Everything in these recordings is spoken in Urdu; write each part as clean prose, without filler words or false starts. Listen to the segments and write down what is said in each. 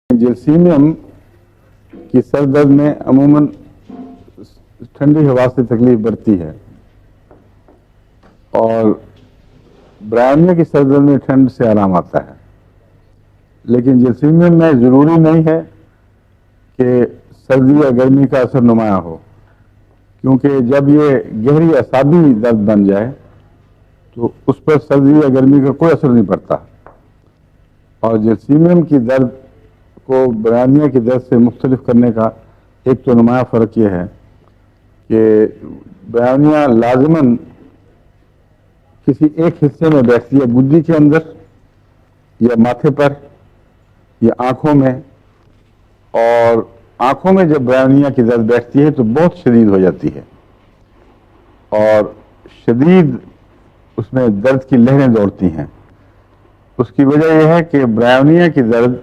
جلسیمیم کی سر درد میں عموماً ٹھنڈی ہوا سے تکلیف بڑھتی ہے اور برائمیا کی سر درد میں ٹھنڈ سے آرام آتا ہے، لیکن جلسیمیم میں ضروری نہیں ہے کہ سردی یا گرمی کا اثر نمایاں ہو، کیونکہ جب یہ گہری اعصابی درد بن جائے تو اس پر سردی یا گرمی کا کوئی اثر نہیں پڑتا۔ اور جلسیمیم کی درد کو برائمیا کی درد سے مختلف کرنے کا ایک تو نمایاں فرق یہ ہے کہ برائمیا لازماً کسی ایک حصے میں بیٹھتی ہے، گدی کے اندر یا ماتھے پر یا آنکھوں میں، اور آنکھوں میں جب برائمیا کی درد بیٹھتی ہے تو بہت شدید ہو جاتی ہے اور شدید اس میں درد کی لہریں دوڑتی ہیں۔ اس کی وجہ یہ ہے کہ برائمیا کی درد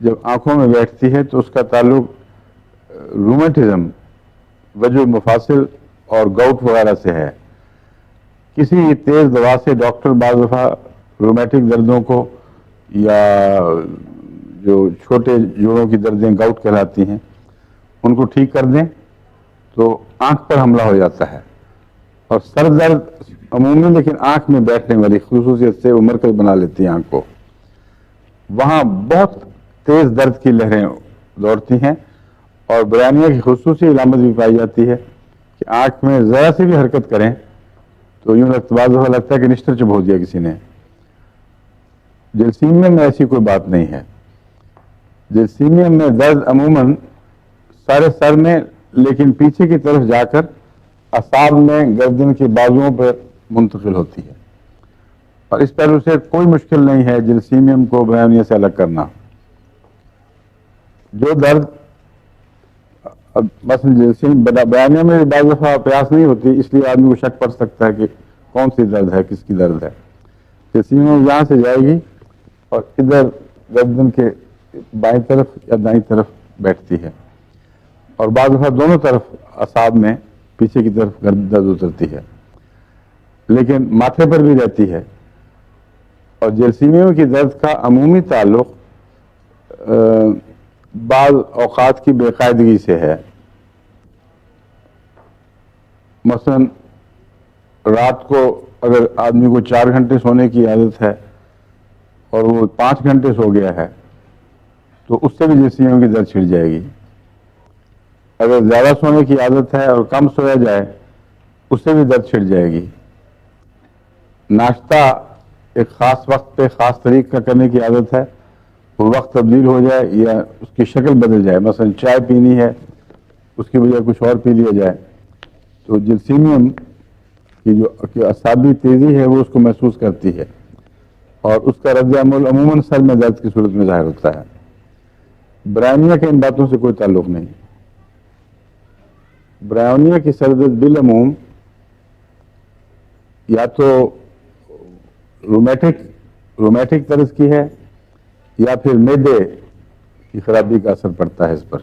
جب آنکھوں میں بیٹھتی ہے تو اس کا تعلق رومیٹزم، وجع مفاصل اور گاؤٹ وغیرہ سے ہے۔ کسی تیز دوا سے ڈاکٹر بعض دفعہ رومیٹک دردوں کو یا جو چھوٹے جوڑوں کی دردیں گاؤٹ کہلاتی ہیں ان کو ٹھیک کر دیں تو آنکھ پر حملہ ہو جاتا ہے، اور سر درد عمومی لیکن آنکھ میں بیٹھنے والی خصوصیت سے وہ مرکز بنا لیتی ہے آنکھ کو، وہاں بہت تیز درد کی لہریں دوڑتی ہیں۔ اور برائمیا کی خصوصی علامت بھی پائی جاتی ہے کہ آنکھ میں ذرا سی بھی حرکت کریں تو یوں بعض دفعہ لگتا ہے کہ نشتر چبھو دیا کسی نے۔ جلسیمیم میں ایسی کوئی بات نہیں ہے۔ جلسیمیم میں درد عموماً سارے سر میں لیکن پیچھے کی طرف جا کر اعصاب میں گردن کے بازوؤں پر منتقل ہوتی ہے، اور اس پہلو سے کوئی مشکل نہیں ہے جلسیمیم کو برائمیا سے الگ کرنا۔ جو درد مثلا برائمیا میں بعض دفعہ پیاس نہیں ہوتی، اس لیے آدمی کو شک پڑ سکتا ہے کہ کون سی درد ہے، کس کی درد ہے۔ جلسیمیم یہاں سے جائے گی اور ادھر گردن کے بائیں طرف یا دائیں طرف بیٹھتی ہے، اور بعض دفعہ دونوں طرف اعصاب میں پیچھے کی طرف درد اترتی ہے، لیکن ماتھے پر بھی رہتی ہے۔ اور جلسیمیم کی درد کا عمومی تعلق بعض اوقات کی بے قاعدگی سے ہے۔ مثلا رات کو اگر آدمی کو 4 گھنٹے سونے کی عادت ہے اور وہ 5 گھنٹے سو گیا ہے تو اس سے بھی جلسیمیم کی درد چھڑ جائے گی۔ اگر زیادہ سونے کی عادت ہے اور کم سویا جائے اس سے بھی درد چھڑ جائے گی۔ ناشتہ ایک خاص وقت پہ خاص طریق کا کرنے کی عادت ہے، وہ وقت تبدیل ہو جائے یا اس کی شکل بدل جائے، مثلا چائے پینی ہے اس کی بجائے کچھ اور پی لیا جائے، تو جلسیمیم کی جو اعصابی تیزی ہے وہ اس کو محسوس کرتی ہے اور اس کا رد عمل عموماً سر میں درد کی صورت میں ظاہر ہوتا ہے۔ برائمیا کے ان باتوں سے کوئی تعلق نہیں۔ برائمیا کی سر درد بالعموم یا تو رومیٹک طرز کی ہے یا پھر معدے کی خرابی کا اثر پڑتا ہے اس پر۔